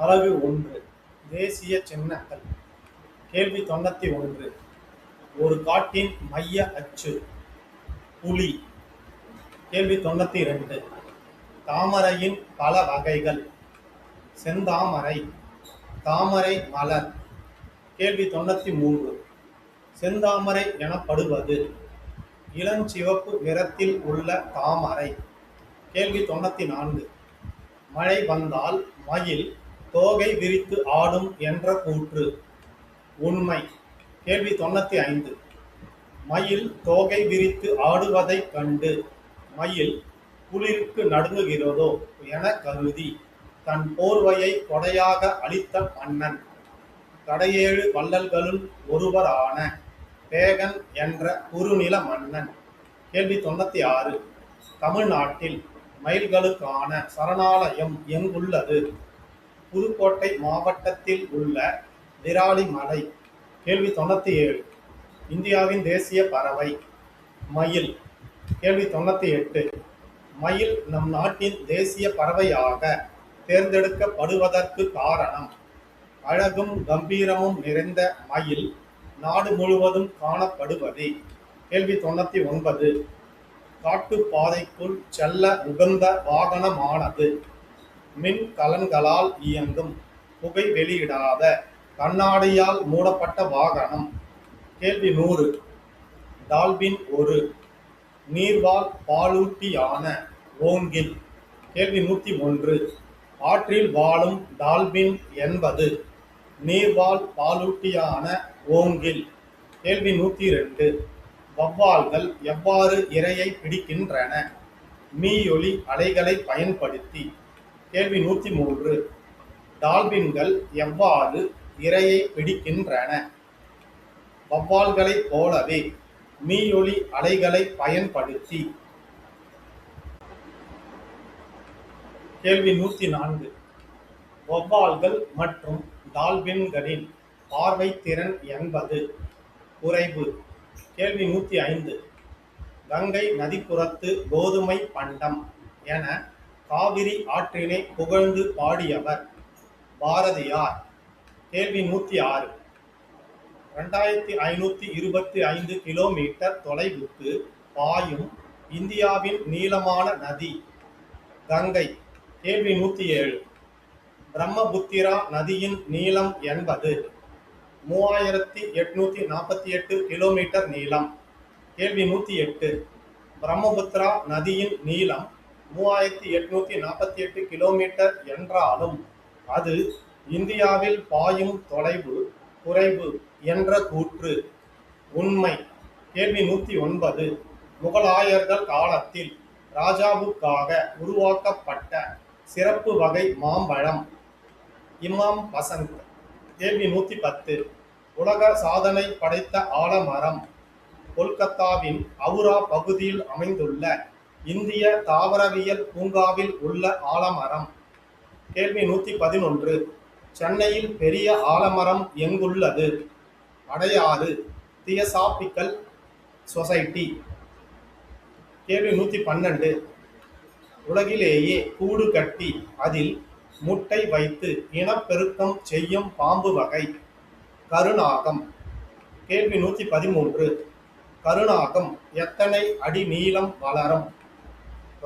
அலகு 1 தேசிய சின்னங்கள். கேள்வி 91. ஒரு காட்டின் மைய அச்சு புலி. கேள்வி 92. தாமரையின் பல வகைகள். செந்தாமரை, தாமரை மலர். கேள்வி 93. செந்தாமரை எனப்படுவது இளஞ்சிவப்பு நிறத்தில் உள்ள தாமரை. கேள்வி 94. மழை வந்தால் மயில் தோகை விரித்து ஆடும் என்ற கூற்று உண்மை. கேள்வி 95. மயில் தோகை விரித்து ஆடுவதைக் கண்டு மயில் குளிருக்கு நடுங்குகிறதோ என கருதி தன் போர்வையை கொடையாக அளித்த மன்னன் கடையேழு வள்ளல்களுள் ஒருவரான பேகன் என்ற குறுநில மன்னன். கேள்வி 96. தமிழ்நாட்டில் மயில்களுக்கான சரணாலயம் எங்குள்ளது? புதுக்கோட்டை மாவட்டத்தில் உள்ள விராலிமலை. கேள்வி 97. இந்தியாவின் தேசிய பறவை மயில். கேள்வி 98. மயில் நம் நாட்டின் தேசிய பறவையாக தேர்ந்தெடுக்கப்படுவதற்கு காரணம் அழகும் கம்பீரமும் நிறைந்த மயில் நாடு முழுவதும் காணப்படுவதே. கேள்வி 99. காட்டுப்பாதைக்குள் செல்ல உகந்த வாகனமானது மின் கலன்களால் இயங்கும் புகை வெளியிடாத கண்ணாடியால் மூடப்பட்ட வாகனம். கேள்வி 100. டால்பின் ஒரு நீர்வாழ் பாலூட்டியான ஓங்கில். கேள்வி 101. ஆற்றில் வாழும் டால்பின் என்பது நீர்வாழ் பாலூட்டியான ஓங்கில். கேள்வி 102. வௌவால்கள் எவ்வாறு இரையை பிடிக்கின்றன? மீயொலி அலைகளை பயன்படுத்தி. கேள்வி 103. டால்பின்கள் எவ்வாறு இரையை பிடிக்கின்றன? வௌவால்களைப் போலவே மீயொலி அலைகளை பயன்படுத்தி. கேள்வி 104. வௌவால்கள் மற்றும் டால்பின்களின் பார்வை திறன் என்பது குறைவு. கேள்வி 105. கங்கை நதிப்புறத்து கோதுமை பண்டம் என காவிரி ஆற்றினை புகழ்ந்து பாடியவர் பாரதியார். கேள்வி 106. 2525 கிலோமீட்டர் தொலைவுக்கு பாயும் இந்தியாவின் நீளமான நதி கங்கை. கேள்வி 107. பிரம்மபுத்திரா நதியின் நீளம் என்பது 3848 கிலோமீட்டர் நீளம். கேள்வி 108. பிரம்மபுத்திரா நதியின் நீளம் 3848 கிலோமீட்டர் என்றாலும் அது இந்தியாவில் பாயும் தொலைவு குறைவு என்ற கூற்று உண்மை. கேள்வி 109. முகலாயர்கள் காலத்தில் ராஜாவுக்காக உருவாக்கப்பட்ட சிறப்பு வகை மாம்பழம் இமாம் பசந்த். கேள்வி 110. உலக சாதனை படைத்த ஆலமரம் கொல்கத்தாவின் அவுரா பகுதியில் அமைந்துள்ள இந்திய தாவரவியல் பூங்காவில் உள்ள ஆலமரம். கேள்வி 111. சென்னையில் பெரிய ஆலமரம் எங்குள்ளது? Adyar Theosophical society. கேள்வி 112. உலகிலேயே கூடு கட்டி அதில் முட்டை வைத்து இனப்பெருக்கம் செய்யும் பாம்பு வகை கருநாகம். கேள்வி 113. கருநாகம் எத்தனை அடி நீளம் வளரும்?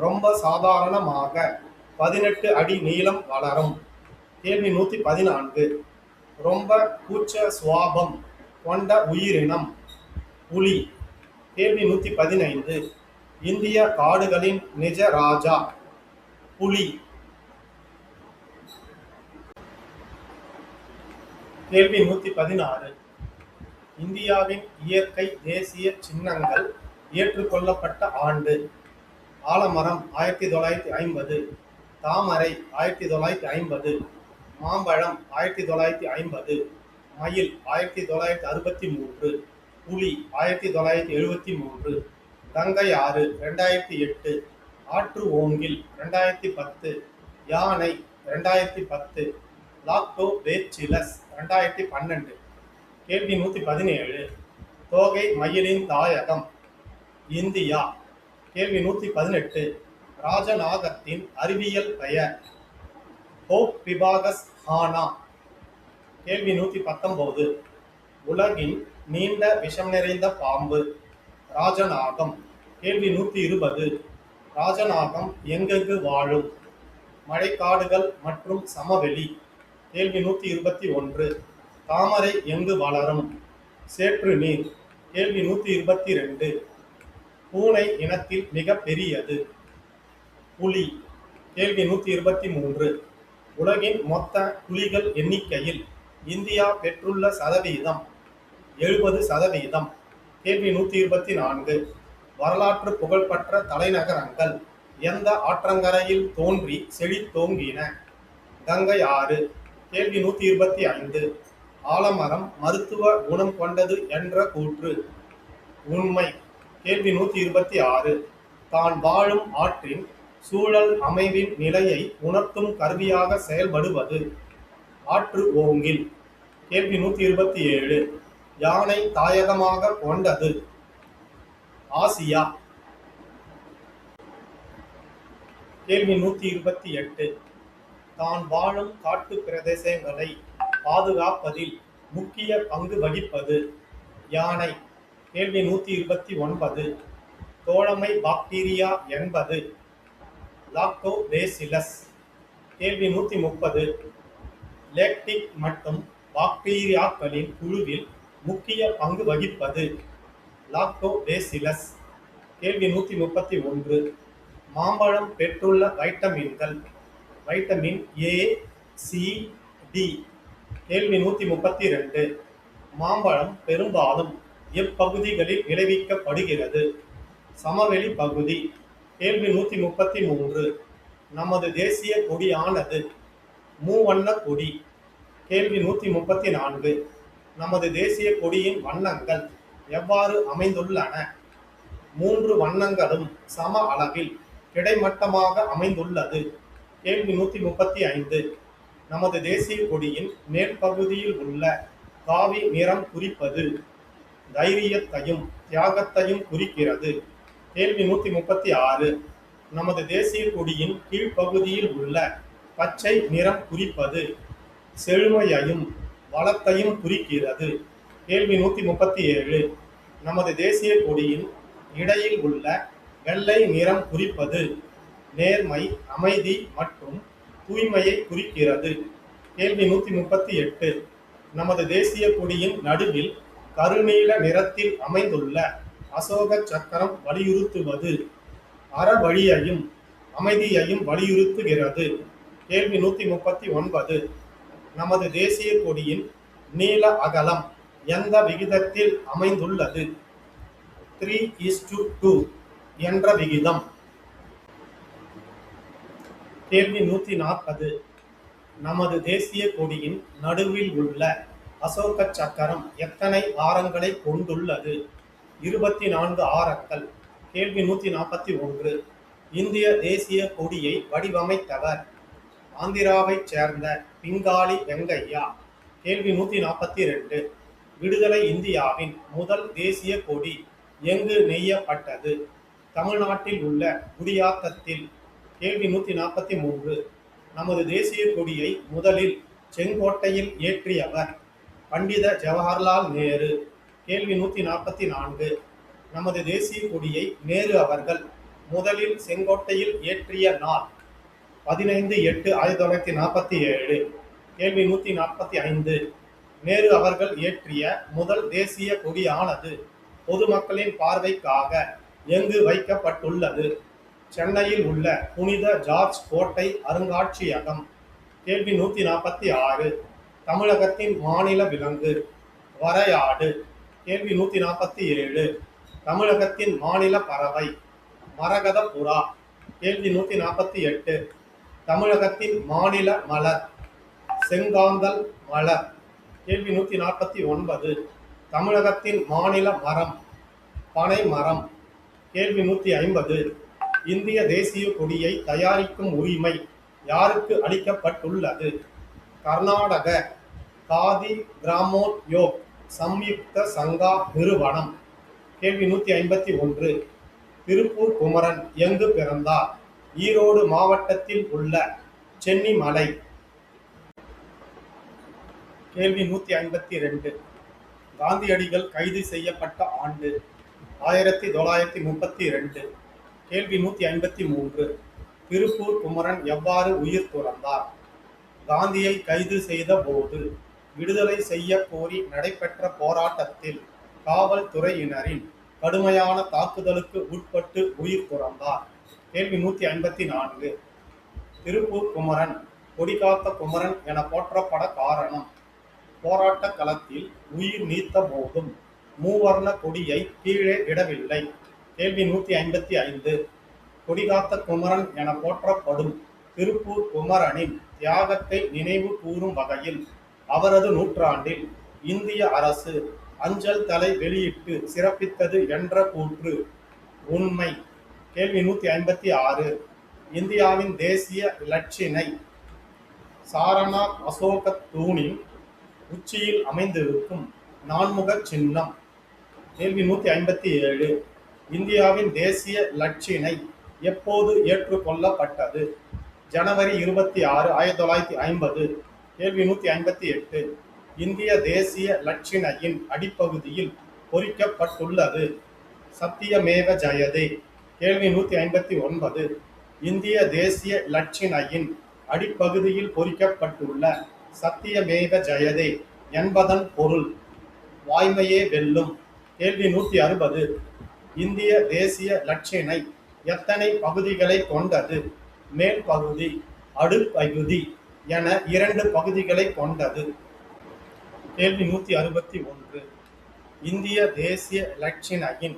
ரொம்ப சாதாரணமாக 18 அடி நீளம் வளரும். கேள்வி 114. ரொம்ப கூச்ச சுவாபம் கொண்ட உயிரினம் புலி. கேள்வி 115. இந்திய காடுகளின் நிஜ ராஜா புலி. கேள்வி 116. இந்தியாவின் இயற்கை தேசிய சின்னங்கள் ஏற்றுக்கொள்ளப்பட்ட ஆண்டு. ஆலமரம் 1950, தாமரை 1950, மாம்பழம் 1950, மயில் 1963, புலி 1973, கங்கை ஆறு 2008, ஆற்று ஓங்கில் 2010, யானை 2010, லாக்டோ பேச்சிலஸ் 2012. கேள்வி 117. தோகை மயிலின் தாயகம் இந்தியா. கேள்வி 118. ராஜநாகத்தின் அறிவியல் பெயர் ஹோப் பிபாகஸ் ஹானா. கேள்வி 119. உலகின் நீண்ட விஷம் நிறைந்த பாம்பு. ராஜநாகம். கேள்வி 120. ராஜநாகம் எங்கெங்கு வாழும்? மழைக்காடுகள் மற்றும் சமவெளி. கேள்வி 121. தாமரை எங்கு வளரும்? சேற்று நீர். கேள்வி 122. பூனை இனத்தில் மிக பெரியது. புலி. கேள்வி 123. உலகின் மொத்த புலிகள் எண்ணிக்கையில் இந்தியா பெற்றுள்ள சதவீதம் 70%. கேள்வி 124. வரலாற்று புகழ்பெற்ற தலைநகரங்கள் எந்த ஆற்றங்கரையில் தோன்றி செழித்தோங்கின? கங்கை ஆறு. கேள்வி 125. ஆலமரம் மருத்துவ குணம் கொண்டது என்ற கூற்று உண்மை. கேள்வி 126. தான் வாழும் ஆற்றின் சூழல் அமைவின் நிலையை உணர்த்தும் கருவியாக செயல்படுவது ஆற்று ஓங்கில். கேள்வி 127. யானை தாயகமாக கொண்டது ஆசியா. கேள்வி 128. தான் வாழும் காட்டு பிரதேசங்களை பாதுகாப்பதில் முக்கிய பங்கு வகிப்பது யானை. கேள்வி 129. தோழமை பாக்டீரியா என்பது லாக்டோபேசிலஸ். கேள்வி 130. லேக்டிக் மற்றும் பாக்டீரியாக்களின் குழுவில் முக்கிய பங்கு வகிப்பது லாக்டோபேசிலஸ். கேள்வி 131. மாம்பழம் பெற்றுள்ள வைட்டமின்கள் வைட்டமின் ஏ, சி, டி. கேள்வி 132. மாம்பழம் பெரும்பாலும் எப்பகுதிகளில் விளைவிக்கப்படுகிறது? சமவெளி பகுதி. கேள்வி 133. நமது தேசிய கொடியானது மூவண்ண கொடி. கேள்வி 134. நமது தேசிய கொடியின் வண்ணங்கள் எவ்வாறு அமைந்துள்ளன? 3 வண்ணங்களும் சம அளவில் கிடைமட்டமாக அமைந்துள்ளது. கேள்வி 135. நமது தேசிய கொடியின் மேல் பகுதியில் உள்ள காவி நிறம் குறிப்பது தைரியத்தையும் தியாகத்தையும் குறிக்கிறது. கேள்வி 136. நமது தேசிய கொடியின் கீழ்ப்பகுதியில் உள்ள பச்சை நிறம் குறிப்பது செழுமையையும் வளத்தையும் குறிக்கிறது. கேள்வி 137. நமது தேசிய கொடியின் இடையில் உள்ள வெள்ளை நிறம் குறிப்பது நேர்மை, அமைதி மற்றும் தூய்மையை குறிக்கிறது. கேள்வி 138. நமது தேசிய கொடியின் நடுவில் கருநீல நிறத்தில் அமைந்துள்ள அசோக சக்கரம் வலியுறுத்துவது அறவழியையும் அமைதியையும் வலியுறுத்துகிறது. கேள்வி 139. நமது தேசிய கொடியின் நீள அகலம் எந்த விகிதத்தில் அமைந்துள்ளது? 3:2 என்ற விகிதம். கேள்வி 140. நமது தேசிய கொடியின் நடுவில் உள்ள அசோக சக்கரம் எத்தனை ஆரங்களை கொண்டுள்ளது? 24 ஆரங்கள். கேள்வி 141. இந்திய தேசிய கொடியை வடிவமைத்தவர் ஆந்திராவைச் சேர்ந்த பிங்காலி வெங்கையா. கேள்வி 142. விடுதலை இந்தியாவின் முதல் தேசிய கொடி எங்கு நெய்யப்பட்டது? தமிழ்நாட்டில் உள்ள குடியாத்தத்தில். கேள்வி 143. நமது தேசிய கொடியை முதலில் செங்கோட்டையில் ஏற்றியவர் பண்டித ஜவஹர்லால் நேரு. கேள்வி 144. நமது தேசிய கொடியை நேரு அவர்கள் முதலில் செங்கோட்டையில் ஏற்றிய நாள் 15/8/1947. கேள்வி 145. நேரு அவர்கள் ஏற்றிய முதல் தேசிய கொடியானது பொதுமக்களின் பார்வைக்காக எங்கு வைக்கப்பட்டுள்ளது? சென்னையில் உள்ள புனித ஜார்ஜ் கோட்டை அருங்காட்சியகம். கேள்வி 146. தமிழகத்தின் மாநில விலங்கு வரையாடு. கேள்வி 147. தமிழகத்தின் மாநில பறவை மரகத புறா. கேள்வி 148. தமிழகத்தின் மாநில மலர் செங்காந்தல் மலர். கேள்வி 149. தமிழகத்தின் மாநில மரம் பனை மரம். கேள்வி 150. இந்திய தேசிய கொடியை தயாரிக்கும் உரிமை யாருக்கு அளிக்கப்பட்டுள்ளது? கர்நாடக காதி கிராமோத்யோக் சம்யுக்த சங்கா நிறுவனம். கேள்வி 151. திருப்பூர் குமரன் எங்கு பிறந்தார்? ஈரோடு மாவட்டத்தில் உள்ள சென்னிமலை. கேள்வி 152. காந்தியடிகள் கைது செய்யப்பட்ட ஆண்டு 1932. கேள்வி 153. திருப்பூர் குமரன் எவ்வாறு உயிர் துறந்தார்? காந்தியை கைது செய்த போது விடுதலை செய்ய கோரி நடைபெற்ற போராட்டத்தில் காவல்துறையினரின் கடுமையான தாக்குதலுக்கு உட்பட்டு உயிர் துறந்தார். கேள்வி 154. திருப்பூர் குமரன் கொடிகாத்த குமரன் என போற்றப்பட காரணம்? போராட்ட களத்தில் உயிர் நீத்த போதும் மூவர்ண கொடியை கீழே விடவில்லை. கேள்வி 155. கொடிகாத்த குமரன் என போற்றப்படும் திருப்பூர் குமரனின் தியாகத்தை நினைவு கூறும் வகையில் அவரது நூற்றாண்டில் இந்திய அரசு அஞ்சல் தலை வெளியிட்டு சிறப்பித்தது என்ற கூற்று உண்மை. கேள்வி 156. இந்தியாவின் தேசிய இலட்சினை சாரநாத் அசோக தூணின் உச்சியில் அமைந்திருக்கும் நான்முக சின்னம். கேள்வி 157. இந்தியாவின் தேசிய இலட்சினை எப்போது ஏற்றுக்கொள்ளப்பட்டது? ஜனவரி 26, 1950. கேள்வி 158. இந்திய தேசிய இலட்சினையின் அடிப்பகுதியில் பொறிக்கப்பட்டுள்ளது சத்தியமேவ ஜெயதே. கேள்வி 159. இந்திய தேசிய இலட்சினையின் அடிப்பகுதியில் பொறிக்கப்பட்டுள்ள சத்தியமேவ ஜெயதே என்பதன் பொருள் வாய்மையே வெல்லும். கேள்வி 160. இந்திய தேசிய இலட்சினை எத்தனை பகுதிகளை கொண்டது? மேல் பகுதி, அடுப்பகுதி என 2 பகுதிகளை கொண்டது. கேள்வி 161. இந்திய தேசிய இலட்சினையின்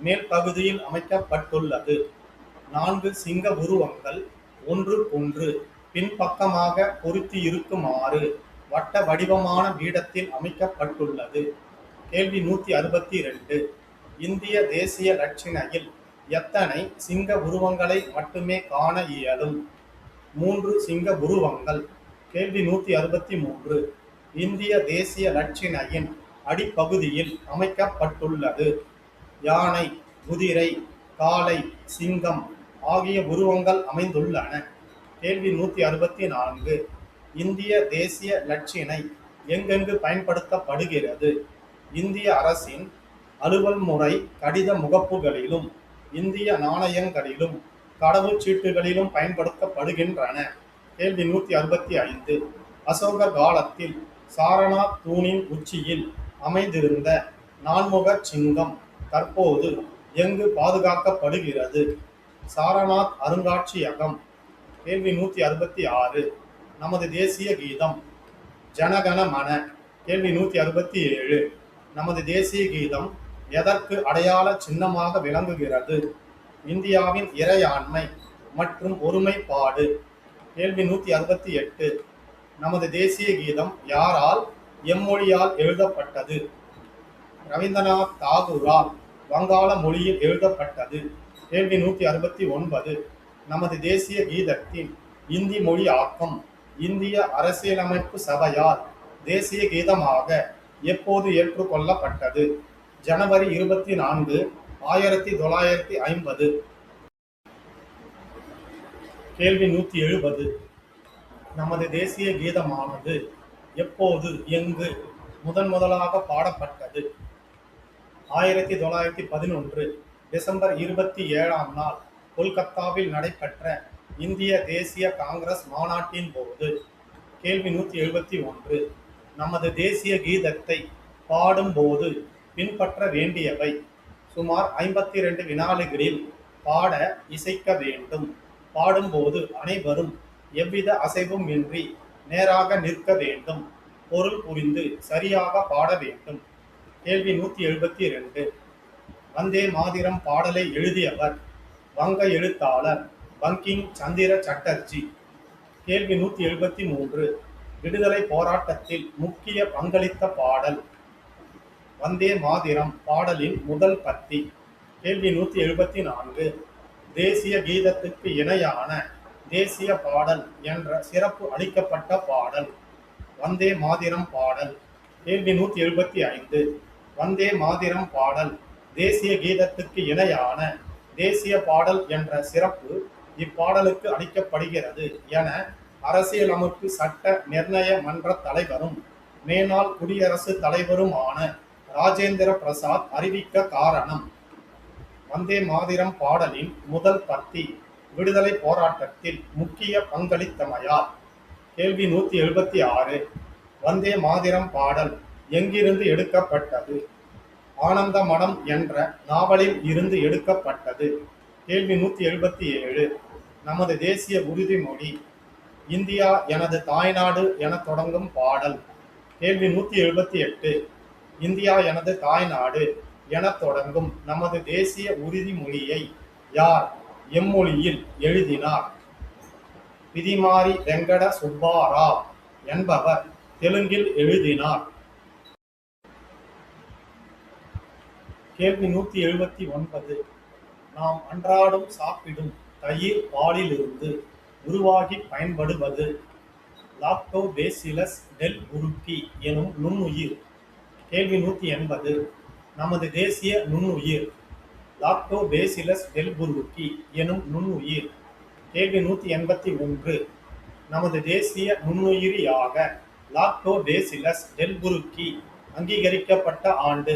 மேல் பகுதியில் அமைக்கப்பட்டுள்ளது 4 சிங்க உருவங்கள் ஒன்றுக்கொன்று பின்பக்கமாக பொருத்தியிருக்குமாறு வட்ட வடிவமான பீடத்தில் அமைக்கப்பட்டுள்ளது. கேள்வி 162. இந்திய தேசிய இலட்சினையில் எத்தனை சிங்க உருவங்களை மட்டுமே காண இயலும்? 3 சிங்க உருவங்கள். கேள்வி 163. இந்திய தேசிய இலட்சினையின் அடிப்பகுதியில் அமைக்கப்பட்டுள்ளது யானை, குதிரை, காளை, சிங்கம் ஆகிய உருவங்கள் அமைந்துள்ளன. கேள்வி 164. இந்திய தேசிய இலட்சினை எங்கெங்கு பயன்படுத்தப்படுகிறது? இந்திய அரசின் அலுவல் முறை கடித முகப்புகளிலும் இந்திய நாணயங்களிலும் கடவுச்சீட்டுகளிலும் பயன்படுத்தப்படுகின்றன. கேள்வி 165. அசோகர் காலத்தில் சாரநாத் தூணின் உச்சியில் அமைந்திருந்த நான்முக சிங்கம் தற்போது எங்கு பாதுகாக்கப்படுகிறது? சாரநாத் அருங்காட்சியகம். கேள்வி 166. நமது தேசிய கீதம் ஜனகண மன. கேள்வி 167. நமது தேசிய கீதம் எதற்கு அடையாள சின்னமாக விளங்குகிறது? இந்தியாவின் இறையாண்மை மற்றும் ஒருமைப்பாடு. கேள்வி 168. நமது தேசிய கீதம் யாரால் எம்மொழியால் எழுதப்பட்டது? ரவீந்திரநாத் தாகூரால் வங்காள மொழியில் எழுதப்பட்டது. கேள்வி 169. நமது தேசிய கீதத்தின் இந்தி மொழி ஆக்கம் இந்திய அரசியலமைப்பு சபையால் தேசிய கீதமாக எப்போது ஏற்றுக்கொள்ளப்பட்டது? ஜனவரி 24, 1950. கேள்வி 170. நமது தேசிய கீதமானது எப்போது எங்கு முதலாக பாடப்பட்டது? 1911 டிசம்பர் 27ஆம் நாள் கொல்கத்தாவில் நடைபெற்ற இந்திய தேசிய காங்கிரஸ் மாநாட்டின் போது. கேள்வி 171. நமது தேசிய கீதத்தை பாடும்போது பின்பற்ற வேண்டியவை. சுமார் 52 வினாடிகளில் பாட இசைக்க வேண்டும். பாடும்போது அனைவரும் எவ்வித அசைவும் இன்றி நேராக நிற்க வேண்டும். பொருள் புரிந்து சரியாக பாட வேண்டும். கேள்வி 172. வந்தே மாதிரம் பாடலை எழுதியவர் வங்க எழுத்தாளர் பங்கிங் சந்திர சட்டர்ஜி. கேள்வி 173. விடுதலை போராட்டத்தில் முக்கிய பங்களித்த பாடல். வந்தே மாதிரம் பாடலின் முதல் பத்தி. கேள்வி 174. தேசிய கீதத்துக்கு இணையான தேசிய பாடல் என்ற சிறப்பு அளிக்கப்பட்ட பாடல். வந்தே மாதிரம் பாடல். கேள்வி 175. வந்தே மாதிரம் பாடல் தேசிய கீதத்துக்கு இணையான தேசிய பாடல் என்ற சிறப்பு இப்பாடலுக்கு அளிக்கப்படுகிறது என அரசியலமைப்பு சட்ட நிர்ணய மன்ற தலைவரும் மேனாள் குடியரசுத் தலைவருமான ராஜேந்திர பிரசாத் அறிவிக்க காரணம். வந்தே மாதிரம் பாடலின் முதல் பத்தி விடுதலை போராட்டத்தில் முக்கிய பங்களித்தமையால். கேள்வி 176. வந்தே மாதிரம் பாடல் எங்கிருந்து எடுக்கப்பட்டது? ஆனந்த மடம் என்ற நாவலில் இருந்து எடுக்கப்பட்டது. கேள்வி 177. நமது தேசிய உறுதிமொழி. இந்தியா எனது தாய்நாடு என தொடங்கும் பாடல். கேள்வி 178. இந்தியா எனது தாய்நாடு என தொடங்கும் நமது தேசிய உறுதிமொழியை யார் எம்மொழியில் எழுதினார்? பிதிமாரி வெங்கட சுப்பாராவ் என்பவர் தெலுங்கில் எழுதினார். கேள்வி 179. நாம் அன்றாடம் சாப்பிடும் தயிர் பாலிலிருந்து உருவாகி பயன்படுவது லாக்டோபேசிலஸ் டெல்புருக்கி எனும் நுண்ணுயிர். கேள்வி 180. நமது தேசிய நுண்ணுயிர். லாக்டோபேசிலஸ் டெல்புருக்கி எனும் நுண்ணுயிர். கேள்வி 181. நமது தேசிய நுண்ணுயிரியாக லாக்டோபேசிலஸ் டெல்புருக்கி அங்கீகரிக்கப்பட்ட ஆண்டு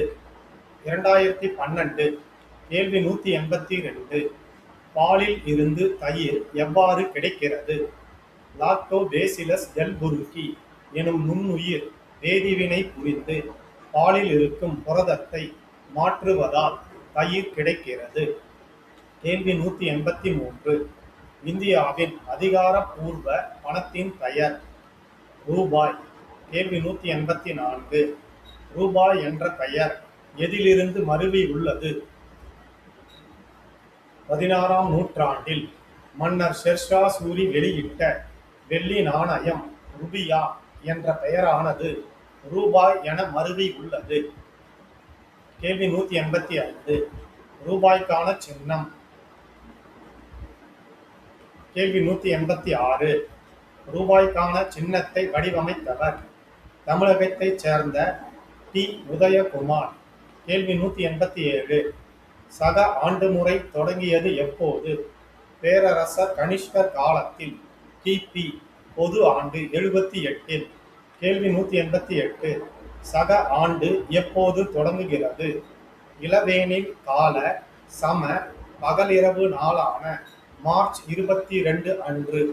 2012. கேள்வி 182. பாலில் இருந்து தயிர் எவ்வாறு கிடைக்கிறது? லாக்டோபேசிலஸ் டெல்புருக்கி எனும் நுண்ணுயிர் வேதிவினை புரிந்து பாலில் இருக்கும் புரதத்தை மாற்றுவதால் தயிர் கிடைக்கிறது. கேள்வி 183. இந்தியாவின் அதிகாரப்பூர்வ பணத்தின் பெயர் ரூபாய். கேள்வி 184. ரூபாய் என்ற பெயர் எதிலிருந்து மருவி உள்ளது? 16ஆம் நூற்றாண்டில் மன்னர் ஷெர்ஷா சூரி வெளியிட்ட வெள்ளி நாணயம் ருபியா என்ற பெயரானது ரூபாய் என மருவி உள்ளது. கேள்வி 185. ரூபாய்க்கான சின்னம். கேள்வி 186. ரூபாய்க்கான சின்னத்தை வடிவமைத்தவர் தமிழகத்தைச் சேர்ந்த டி. உதயகுமார். கேள்வி 187. சக ஆண்டு முறை தொடங்கியது எப்போது? பேரரசர் கனிஷ்கர் காலத்தில் கிபி பொது ஆண்டு 78. கேள்வி 188. சக ஆண்டு எப்போது தொடங்குகிறது? இளவேனில் கால சம பகலிரவு நாளான மார்ச் 22 அன்று.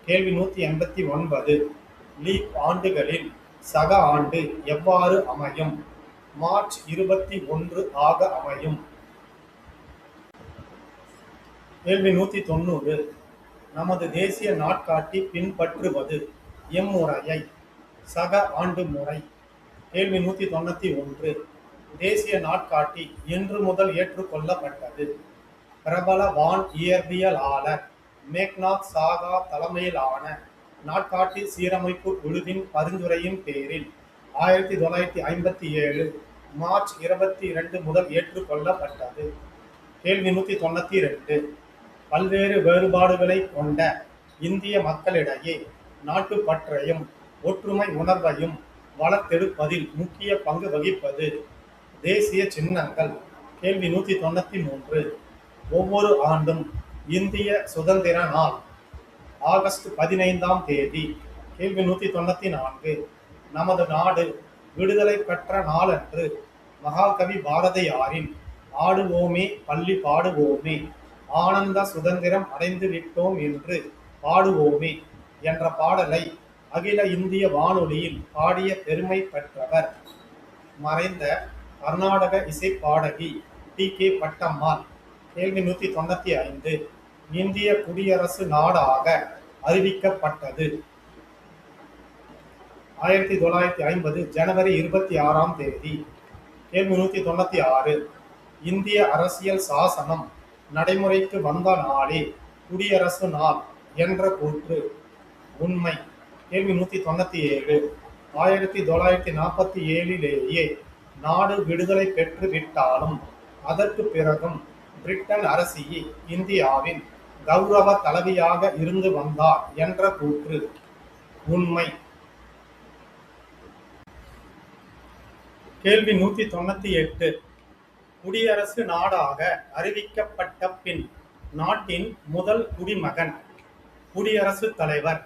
கேள்வி 189. லீப் ஆண்டுகளில் சக ஆண்டு எவ்வாறு அமையும்? மார்ச் 21 ஆக அமையும். கேள்வி 190. நமது தேசிய நாட்காட்டி பின்பற்றுவது எம்முறையை? சக ஆண்டு முறை. கேள்வி 191. தேசிய நாட்காட்டி என்று முதல் ஏற்றுக்கொள்ளப்பட்டது? பிரபல வான் இயற்பியலாளர் மேக்நாத் சாகா தலைமையிலான நாட்காட்டி சீரமைப்பு குழுவின் பரிந்துரையின் பேரில் 1957 மார்ச் 22 முதல் ஏற்றுக்கொள்ளப்பட்டது. கேள்வி 192. பல்வேறு வேறுபாடுகளை கொண்ட இந்திய மக்களிடையே நாட்டுப்பற்றையும் ஒற்றுமை உணர்வையும் வளர்த்தெடுப்பதில் முக்கிய பங்கு வகிப்பது தேசிய சின்னங்கள். கேள்வி 193. ஒவ்வொரு ஆண்டும் இந்திய சுதந்திர நாள் ஆகஸ்ட் 15ஆம் தேதி. கேள்வி 194. நமது நாடு விடுதலை பெற்ற நாளன்று மகாகவி பாரதியாரின் ஆடுவோமே பள்ளி பாடுவோமே ஆனந்த சுதந்திரம் அடைந்து விட்டோம் என்று பாடுவோமே என்ற பாடலை அகில இந்திய வானொலியில் பாடிய பெருமை பெற்றவர் மறைந்த கர்நாடக இசைப்பாடகி டி. கே. பட்டம்மாள். கேள்வி 195. இந்திய குடியரசு நாடாக அறிவிக்கப்பட்டது 1950 ஜனவரி 26ஆம் தேதி. கேள்வி 196. இந்திய அரசியல் சாசனம் நடைமுறைக்கு வந்த நாளே குடியரசு நாள் என்ற கூற்று உண்மை. கேள்வி 197. 1947லேயே நாடு விடுதலை பெற்று விட்டாலும் அதற்கு பிறகும் பிரிட்டன் அரசி இந்தியாவின் கௌரவ தலைவியாக இருந்து வந்தார் என்ற கூற்று உண்மை. கேள்வி 198. குடியரசு நாடாக அறிவிக்கப்பட்ட பின் நாட்டின் முதல் குடிமகன் குடியரசுத் தலைவர்.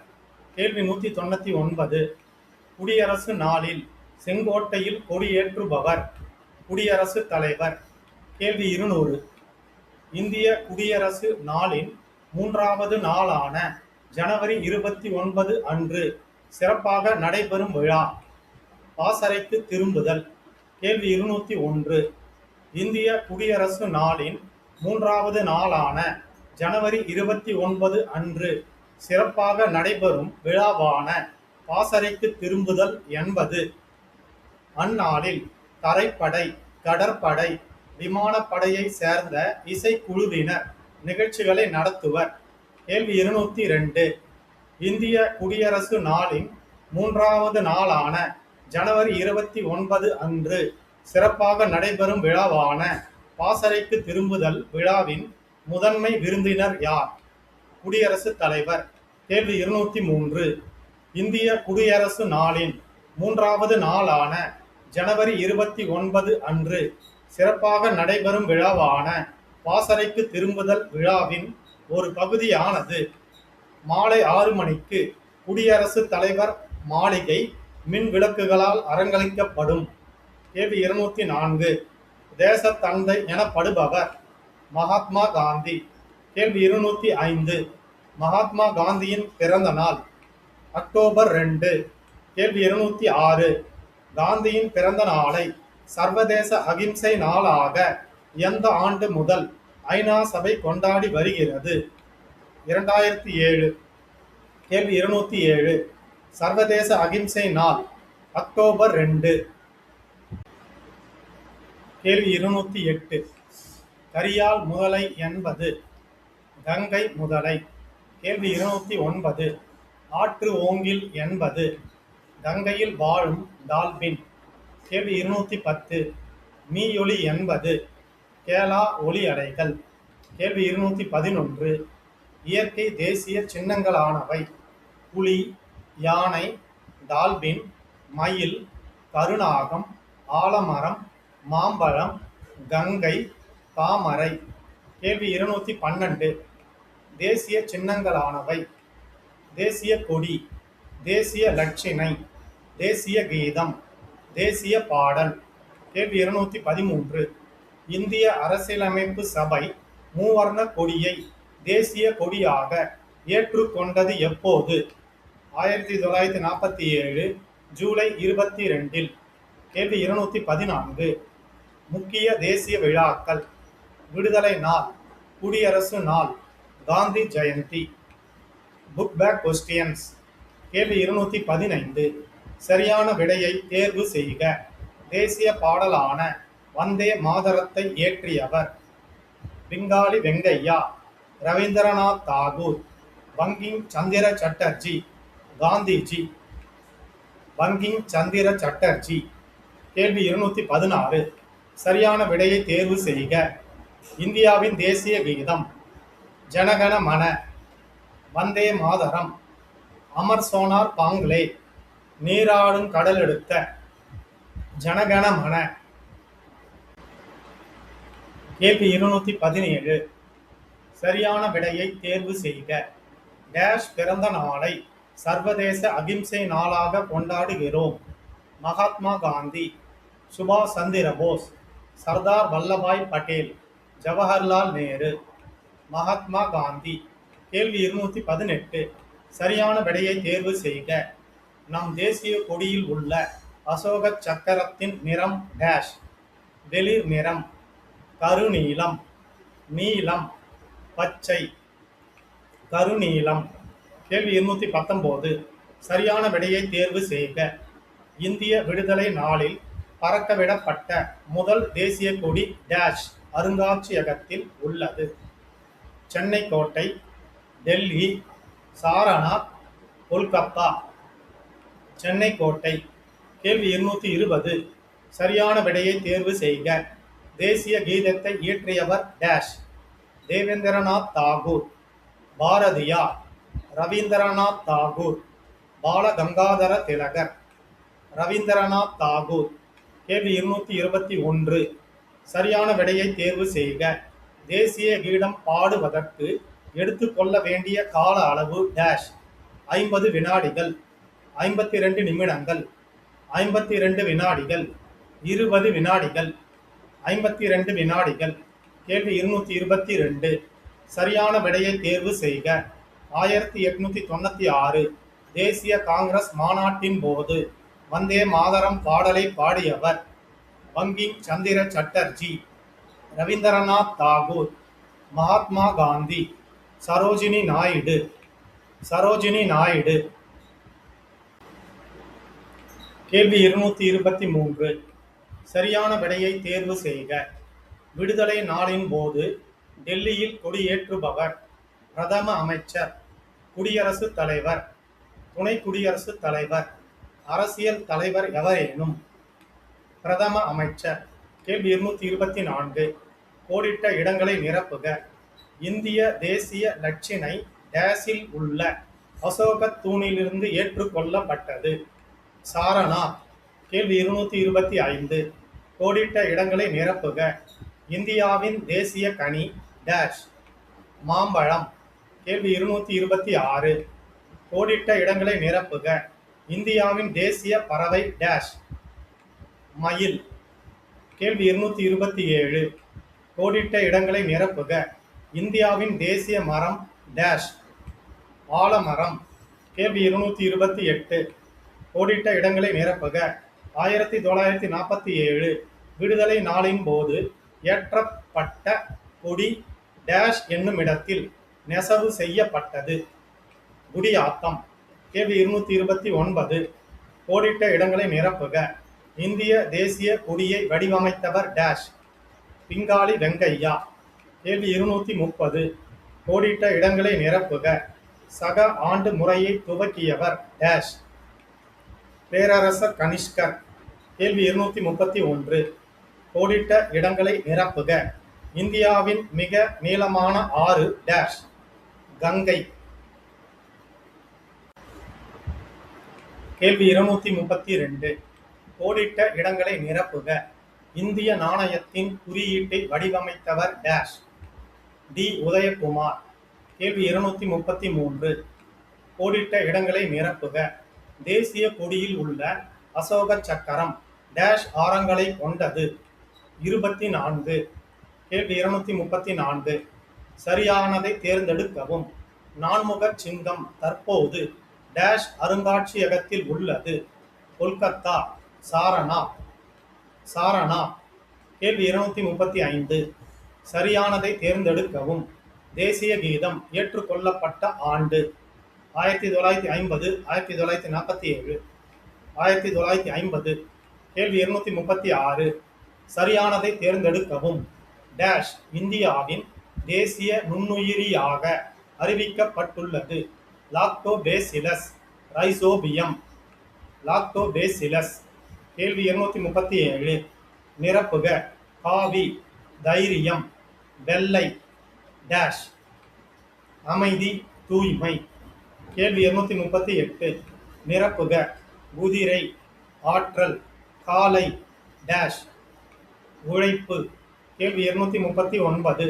கேள்வி 199. குடியரசு நாளில் செங்கோட்டையில் கொடியேற்றுபவர் குடியரசுத் தலைவர். கேள்வி 200. இந்திய குடியரசு நாளின் 3வது நாளான ஜனவரி 29 அன்று சிறப்பாக நடைபெறும் விழா. பாசறைக்கு திரும்புதல். கேள்வி 201. இந்திய குடியரசு நாளின் 3வது நாளான ஜனவரி 29 அன்று சிறப்பாக நடைபெறும் விழாவான பாசறைக்கு திரும்புதல் என்பது அந்நாளில் தரைப்படை, கடற்படை, விமானப்படையை சேர்ந்த இசைக்குழுவினர் நிகழ்ச்சிகளை நடத்துவர். கேள்வி 202. இந்திய குடியரசு நாளின் 3வது நாளான ஜனவரி 29 அன்று சிறப்பாக நடைபெறும் விழாவான பாசறைக்கு திரும்புதல் விழாவின் முதன்மை விருந்தினர் யார்? குடியரசுத் தலைவர். கேள்வி 203. இந்திய குடியரசு நாளின் 3வது நாளான ஜனவரி 29 அன்று சிறப்பாக நடைபெறும் விழாவான பாசறைக்கு திரும்புதல் விழாவின் ஒரு பகுதியானது மாலை 6 மணிக்கு குடியரசுத் தலைவர் மாளிகை மின் விளக்குகளால் அலங்கரிக்கப்படும். கேள்வி 204. தேசத்தந்தை எனப்படுபவர் மகாத்மா காந்தி. கேள்வி 205. மகாத்மா காந்தியின் பிறந்த நாள் அக்டோபர் 2. கேள்வி 206. காந்தியின் பிறந்த நாளை சர்வதேச அகிம்சை நாளாக எந்த ஆண்டு முதல் ஐநா சபை கொண்டாடி வருகிறது? 2007. கேள்வி 207. சர்வதேச அகிம்சை நாள் அக்டோபர் 2. கேள்வி 208. கரியால் முதலை என்பது கங்கை முதலை. கேள்வி 209. ஆற்று ஓங்கில் என்பது கங்கையில் வாழும் டால்பின். கேள்வி 210. மீயொலி என்பது கேலா ஒலி அலைகள். கேள்வி 211. இயற்கை தேசிய சின்னங்களானவை புலி, யானை, டால்பின், மயில், கருநாகம், ஆலமரம், மாம்பழம், கங்கை, தாமரை. கேள்வி 212. தேசிய சின்னங்களானவை தேசிய கொடி, தேசிய லட்சினை, தேசிய கீதம், தேசிய பாடல். கேள்வி 213. இந்திய அரசியலமைப்பு சபை மூவர்ண கொடியை தேசிய கொடியாக ஏற்றுக்கொண்டது எப்போது? 1947 ஜூலை 22. கேள்வி 214. முக்கிய தேசிய விழாக்கள் விடுதலை நாள், குடியரசு நாள், Gandhi Jayanti. Book back questions. கேள்வி 215. சரியான விடையை தேர்வு செய்க. தேசிய பாடலான வந்தே மாதரத்தை இயற்றியவர் பிங்காலி வெங்கையா, ரவீந்திரநாத் தாகூர், பங்கிம் சந்திர சட்டர்ஜி, காந்திஜி. பங்கிம் சந்திர சட்டர்ஜி. கேள்வி 216. சரியான விடையை தேர்வு செய்க. இந்தியாவின் தேசிய கீதம் ஜனகண மன, வந்தே மாதரம், அமர் சோனார் பாங்லே, நீராடும் கடலெடுத்த, ஜனகண மன. கேள்வி 217. சரியான விடையை தேர்வு செய்க. டேஷ் பிறந்த நாளை சர்வதேச அகிம்சை நாளாக கொண்டாடுகிறோம்? மகாத்மா காந்தி, சுபாஷ் சந்திர போஸ், சர்தார் வல்லபாய் பட்டேல், ஜவஹர்லால் நேரு. மகாத்மா காந்தி. கேள்வி 218. சரியான விடையை தேர்வு செய்க. நம் தேசிய கொடியில் உள்ள அசோக சக்கரத்தின் நிறம் டேஷ். வெளிர் நிறம், கருநீலம், நீலம், பச்சை. கருநீலம். கேள்வி 219. சரியான விடையை தேர்வு செய்க. இந்திய விடுதலை நாளில் பறக்கவிடப்பட்ட முதல் தேசிய கொடி டேஷ் அருங்காட்சியகத்தில் உள்ளது. சென்னை கோட்டை, டெல்லி, சாரநாத், கொல்கத்தா. சென்னை கோட்டை. கேள்வி 220. சரியான விடையை தேர்வு செய்க. தேசிய கீதத்தை இயற்றியவர் டேஷ். தேவேந்திரநாத் தாகூர், பாரதியார், ரவீந்திரநாத் தாகூர், பாலகங்காதர திலகர். ரவீந்திரநாத் தாகூர். கேள்வி 221. சரியான விடையை தேர்வு செய்க. தேசிய கீதம் பாடுவதற்கு எடுத்துக்கொள்ள வேண்டிய கால அளவு டேஷ். 50 வினாடிகள். 52 நிமிடங்கள், 52 வினாடிகள், 20 வினாடிகள், 52 வினாடிகள். கேள்வி 222. சரியான விடையை தேர்வு செய்க. 1896 தேசிய காங்கிரஸ் மாநாட்டின் போது வந்தே மாதரம் பாடலை பாடியவர் பங்கிம் சந்திர சட்டர்ஜி, ரவீந்திரநாத் தாகூர், மகாத்மா காந்தி, சரோஜினி நாயுடு. சரோஜினி நாயுடு. கேள்வி 223. சரியான விடையை தேர்வு செய்க. விடுதலை நாளின் போது டெல்லியில் கொடியேற்றுபவர் பிரதம அமைச்சர், குடியரசுத் தலைவர், துணை குடியரசுத் தலைவர், அரசியல் தலைவர் எவரேனும். பிரதம அமைச்சர். கேள்வி 224. கோடிட்ட இடங்களை நிரப்புக. இந்திய தேசிய லட்சினை டேஸில் உள்ள அசோகத் தூணிலிருந்து ஏற்றுக்கொள்ளப்பட்டது. சாரநாத். கேள்வி 225. கோடிட்ட இடங்களை நிரப்புக. இந்தியாவின் தேசிய கனி டேஷ். மாம்பழம். கேள்வி 226. கோடிட்ட இடங்களை நிரப்புக. இந்தியாவின் தேசிய பறவை டேஷ். மயில். கேள்வி 227. கோடிட்ட இடங்களை நிரப்புக. இந்தியாவின் தேசிய மரம் டேஷ். ஆலமரம். கேள்வி 228. கோடிட்ட இடங்களை நிரப்புக. 1947 விடுதலை நாளின் போது ஏற்றப்பட்ட கொடி டேஷ் என்னும் இடத்தில் நெசவு செய்யப்பட்டது. குடியாத்தம். கேள்வி 229. கோடிட்ட இடங்களை நிரப்புக. இந்திய தேசிய கொடியை வடிவமைத்தவர் டேஷ். பிங்காளி வெங்கையா. கேள்வி 230. கோடிட்ட இடங்களை நிரப்புக. சக ஆண்டு முறையை துவக்கியவர் டேஷ். பேரரசர் கனிஷ்கர். கேள்வி 231. கோடிட்ட இடங்களை நிரப்புக. இந்தியாவின் மிக நீளமான ஆறு டேஷ். கங்கை. கேள்வி 232. கோடிட்ட இடங்களை நிரப்புக. இந்திய நாணயத்தின் குறியீட்டை வடிவமைத்தவர் டேஷ். டி. உதயகுமார். கேள்வி 233. கோடிட்ட இடங்களை நிரப்புக. தேசிய கொடியில் உள்ள அசோக சக்கரம் டேஷ் ஆரங்களை கொண்டது. 24. கேள்வி 234. சரியானதை தேர்ந்தெடுக்கவும். நான்முக சிங்கம் தற்போது டேஷ் அருங்காட்சியகத்தில் உள்ளது. கொல்கத்தா. சாரநாத். சாரநாத். கேள்வி 235. சரியானதை தேர்ந்தெடுக்கவும். தேசிய கீதம் ஏற்றுக்கொள்ளப்பட்ட ஆண்டு 1950, 1947. 1950. கேள்வி 236. சரியானதை தேர்ந்தெடுக்கவும். டேஷ் இந்தியாவின் தேசிய நுண்ணுயிரியாக அறிவிக்கப்பட்டுள்ளது. Lactobacillus rhizobium. லாக்டோபேசிலஸ். கேள்வி 237. நிரப்புக. காவி, தைரியம், வெள்ளை டேஷ். அமைதி, தூய்மை. கேள்வி 238. நிரப்புக. குதிரை, ஆற்றல், காலை டேஷ். உழைப்பு. கேள்வி 239.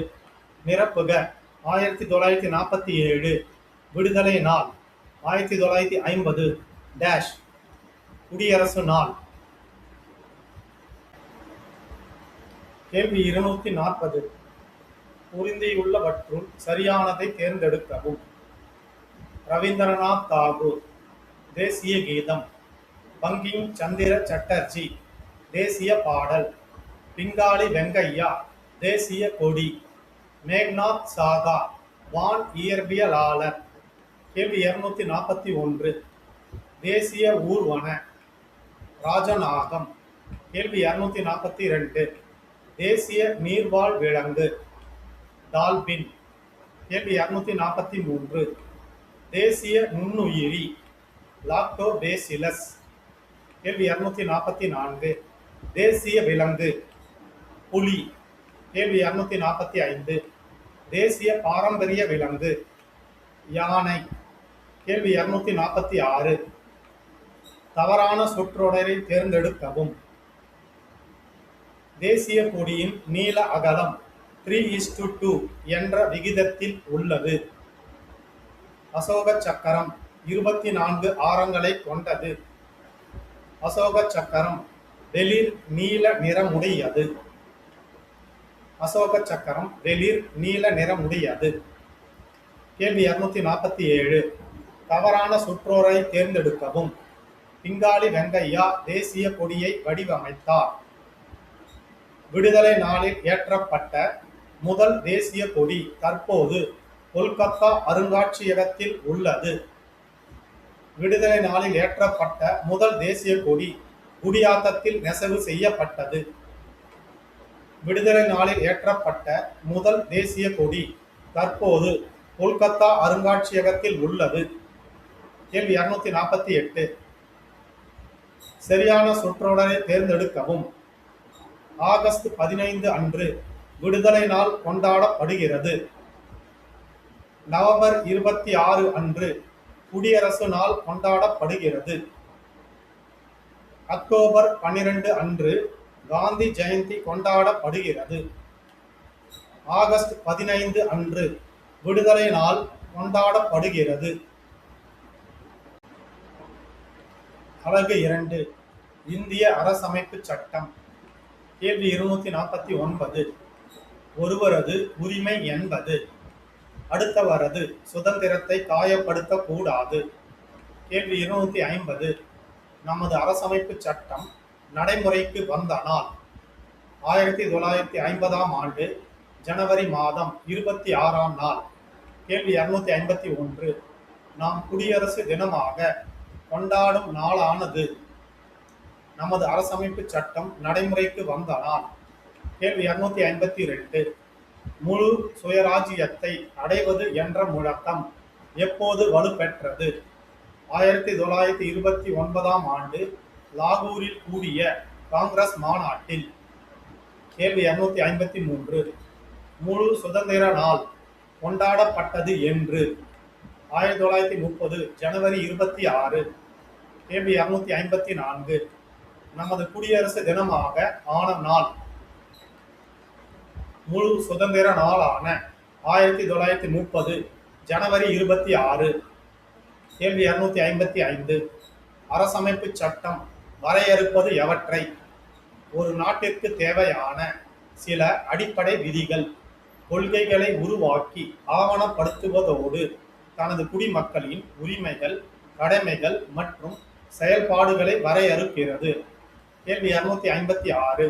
நிரப்புக. 1947 விடுதலை நாள். 1950 டேஷ். குடியரசு நாள். கேள்வி 240. பொருந்தியுள்ளவற்றுள் சரியானதை தேர்ந்தெடுக்கவும். ரவீந்திரநாத் தாகூர், தேசிய கீதம். பங்கிம் சந்திர சட்டர்ஜி, தேசிய பாடல். பிங்காளி வெங்கையா, தேசிய கொடி. மேக்நாத் சாகா, வான் இயற்பியலாளர். கேள்வி 241. தேசிய ஊர்வன. ராஜநாகம். கேள்வி 242. தேசிய நீர்வாழ் விலங்கு. டால்பின். கேள்வி 243. தேசிய நுண்ணுயிரி. லாக்டோபேசிலஸ். கேள்வி 244. தேசிய விலங்கு. புலி. கேள்வி 245. தேசிய பாரம்பரிய விலங்கு. யானை. கேள்வி 246. தவறான சொற்றொடரை தேர்ந்தெடுக்கவும். தேசிய கொடியின் நீள அகலம் 3:2 என்ற விகிதத்தில் உள்ளது. அசோக சக்கரம் 24 ஆரங்களை கொண்டது. அசோக சக்கரம் வெளிர் நீல நிறமுடையது. அசோக சக்கரம் வெளிர் நீல நிறமுடையது. கேள்வி 247. தவறான சுற்றோரை தேர்ந்தெடுக்கவும். பிங்காளி வெங்கையா தேசிய கொடியை வடிவமைத்தார். விடுதலை நாளில் ஏற்றப்பட்ட முதல் தேசிய கொடி தற்போது கொல்கத்தா அருங்காட்சியகத்தில் உள்ளது. விடுதலை நாளில் ஏற்றப்பட்ட முதல் தேசிய கொடி குடியாத்தத்தில் நெசவு செய்யப்பட்டது. விடுதலை நாளில் ஏற்றப்பட்ட முதல் தேசிய கொடி தற்போது கொல்கத்தா அருங்காட்சியகத்தில் உள்ளது. கேள்வி 248. சரியான சொற்றொடரை தேர்ந்தெடுக்கவும். ஆகஸ்ட் 15 அன்று விடுதலை நாள் கொண்டாடப்படுகிறது. நவம்பர் 26 அன்று குடியரசு நாள் கொண்டாடப்படுகிறது. அக்டோபர் 12 அன்று காந்தி ஜெயந்தி கொண்டாடப்படுகிறது. ஆகஸ்ட் 15 அன்று விடுதலை நாள் கொண்டாடப்படுகிறது. அலகு 2. இந்திய அரசமைப்பு சட்டம். கேள்வி 249. ஒருவரது உரிமை என்பது அடுத்தவரது சுதந்திரத்தை காயப்படுத்தக்கூடாது. கேள்வி 250. நமது அரசமைப்பு சட்டம் நடைமுறைக்கு வந்த நாள் 1950ஆம் ஆண்டு ஜனவரி மாதம் 26ஆம் நாள். கேள்வி 251. நாம் குடியரசு தினமாக கொண்டாடும் நாளானது. நமது அரசமைப்பு சட்டம் நடைமுறைக்கு வந்த நாள். கேள்வி 252. முழு சுயராஜ்யத்தை அடைவது என்ற முழக்கம் எப்போது வலுப்பெற்றது? 1929ஆம் ஆண்டு லாகூரில் கூடிய காங்கிரஸ் மாநாட்டில். கேள்வி 253. முழு சுதந்திர நாள் கொண்டாடப்பட்டது என்று? 1930 ஜனவரி 26. கேள்வி 254. நமது குடியரசு தினமாக ஆன நாள். முழு சுதந்திர நாளான 1930 ஜனவரி 26. கேள்வி 255. அரசமைப்பு சட்டம் வரையறுப்பது எவற்றை? ஒரு நாட்டிற்கு தேவையான சில அடிப்படை விதிகள், கொள்கைகளை உருவாக்கி ஆவணப்படுத்துவதோடு தனது குடிமக்களின் உரிமைகள், கடமைகள் மற்றும் செயல்பாடுகளை வரையறுக்கிறது. கேள்வி 256.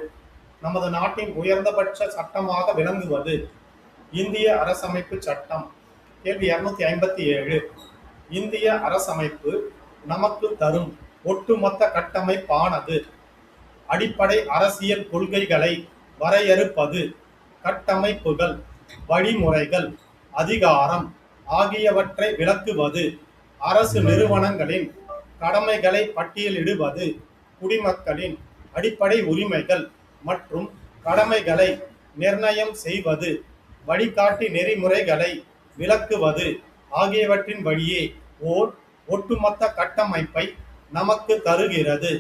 நமது நாட்டின் உயர்ந்தபட்ச சட்டமாக விளங்குவது? இந்திய அரசமைப்பு சட்டம். கேள்வி 257. இந்திய அரசமைப்பு நமக்கு தரும் ஒட்டுமொத்த கட்டமைப்பானது அடிப்படை அரசியல் கொள்கைகளை வரையறுப்பது, கட்டமைப்புகள், வழிமுறைகள், அதிகாரம் ஆகியவற்றை விளக்குவது, அரசு நிறுவனங்களின் கடமைகளை பட்டியலிடுவது, குடிமக்களின் அடிப்படை உரிமைகள் மற்றும் கடமைகளை நிர்ணயம் செய்வது, வழிகாட்டி நெறிமுறைகளை விளக்குவது ஆகியவற்றின் வழியே ஓர் ஒட்டுமொத்த கட்டமைப்பை நமக்கு தருகிறது.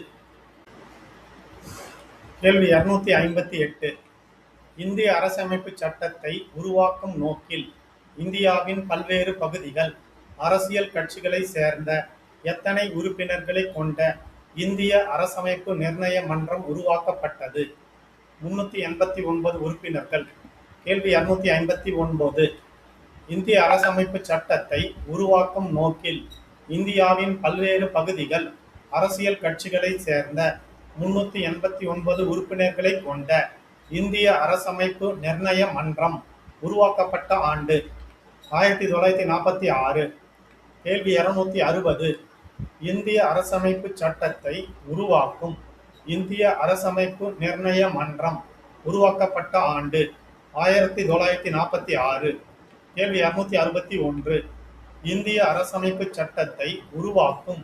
கேள்வி 258. இந்திய அரசமைப்பு சட்டத்தை உருவாக்கும் நோக்கில் இந்தியாவின் பல்வேறு பகுதிகள், அரசியல் கட்சிகளை சேர்ந்த எத்தனை உறுப்பினர்களை கொண்ட இந்திய அரசமைப்பு நிர்ணய மன்றம் உருவாக்கப்பட்டது? 389 உறுப்பினர்கள். கேள்வி 259. இந்திய அரசமைப்பு சட்டத்தை உருவாக்கும் நோக்கில் இந்தியாவின் பல்வேறு பகுதிகள், அரசியல் கட்சிகளை சேர்ந்த 389 உறுப்பினர்களை கொண்ட இந்திய அரசமைப்பு நிர்ணய மன்றம் உருவாக்கப்பட்ட ஆண்டு? 1946. கேள்வி 260. இந்திய அரசமைப்பு சட்டத்தை உருவாக்கும் இந்திய அரசமைப்பு நிர்ணய மன்றம் உருவாக்கப்பட்ட ஆண்டு? 1946. கேள்வி 261. இந்திய அரசமைப்பு சட்டத்தை உருவாக்கும்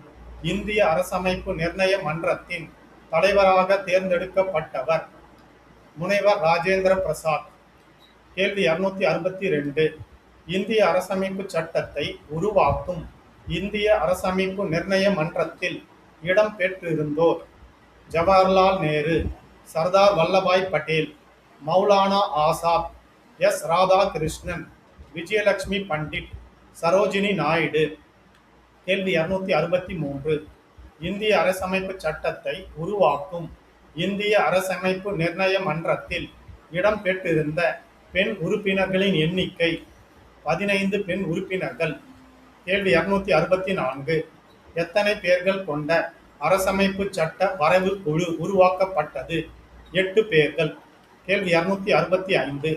இந்திய அரசமைப்பு நிர்ணய மன்றத்தின் தலைவராக தேர்ந்தெடுக்கப்பட்டவர்? முனைவர் ராஜேந்திர பிரசாத். கேள்வி 262. இந்திய அரசமைப்பு சட்டத்தை உருவாக்கும் இந்திய அரசமைப்பு நிர்ணய மன்றத்தில் இடம் பெற்றிருந்தோர்? ஜவஹர்லால் நேரு, சர்தார் வல்லபாய் பட்டேல், மௌலானா ஆசாத், எஸ். ராதாகிருஷ்ணன், விஜயலட்சுமி பண்டிட், சரோஜினி நாயுடு. கேள்வி 263. இந்திய அரசமைப்பு சட்டத்தை உருவாக்கும் இந்திய அரசமைப்பு நிர்ணய மன்றத்தில் இடம் பெற்றிருந்த பெண் உறுப்பினர்களின் எண்ணிக்கை 15 பெண் உறுப்பினர்கள். கேள்வி 264. எத்தனை பேர்கள் கொண்ட அரசமைப்பு சட்ட வரைவு குழு உருவாக்கப்பட்டது? 8 பேர்கள். கேள்வி 265.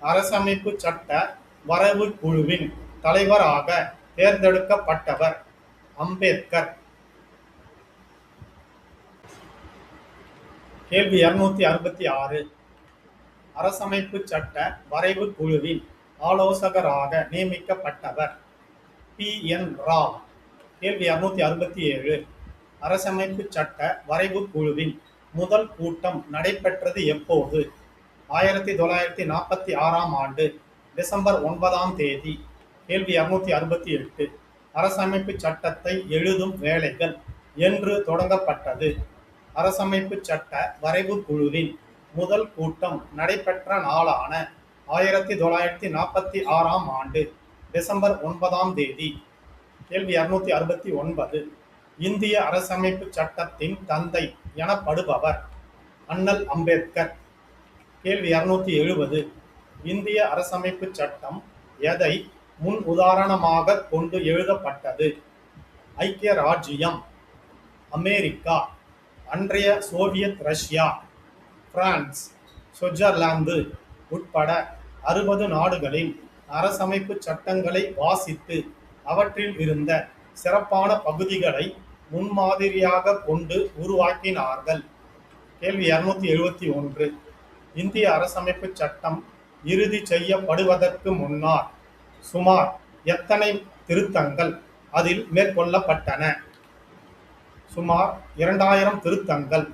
அரசமைப்பு சட்ட வரைவு குழுவின் தலைவராக தேர்ந்தெடுக்கப்பட்டவர் அம்பேத்கர். கேள்வி 266. அரசமைப்பு சட்ட வரைவு குழுவின் ஆலோசகராக நியமிக்கப்பட்டவர் பி.என். ராவ். கேள்வி 267. அரசமைப்பு சட்ட வரைவு குழுவின் முதல் கூட்டம் நடைபெற்றது எப்போது? 1946ஆம் ஆண்டு டிசம்பர் 9ஆம் தேதி. கேள்வி 268. அரசமைப்பு சட்டத்தை எழுதும் வேலைகள் என்று தொடங்கப்பட்டது? அரசமைப்பு சட்ட வரைவு குழுவின் முதல் கூட்டம் நடைபெற்ற நாளான 1946ஆம் ஆண்டு டிசம்பர் 9ஆம் தேதி. கேள்வி 269. இந்திய அரசமைப்பு சட்டத்தின் தந்தை எனப்படுபவர் அண்ணல் அம்பேத்கர். கேள்வி 270. இந்திய அரசமைப்பு சட்டம் எதை முன் உதாரணமாக கொண்டு எழுதப்பட்டது? ஐக்கிய ராஜ்ஜியம், அமெரிக்கா, அன்றைய சோவியத் ரஷ்யா, பிரான்ஸ், சுவிட்சர்லாந்து உட்பட 60 நாடுகளின் அரசமைப்பு சட்டங்களை வாசித்து அவற்றில் இருந்த சிறப்பான பகுதிகளை முன்மாதிரியாக கொண்டு உருவாக்கினார்கள். கேள்வி 271. இந்திய அரசமைப்பு சட்டம் இறுதி செய்யப்படுவதற்கு முன்னர் சுமார் எத்தனை திருத்தங்கள் அதில் மேற்கொள்ளப்பட்டன? சுமார் 2000 திருத்தங்கள்.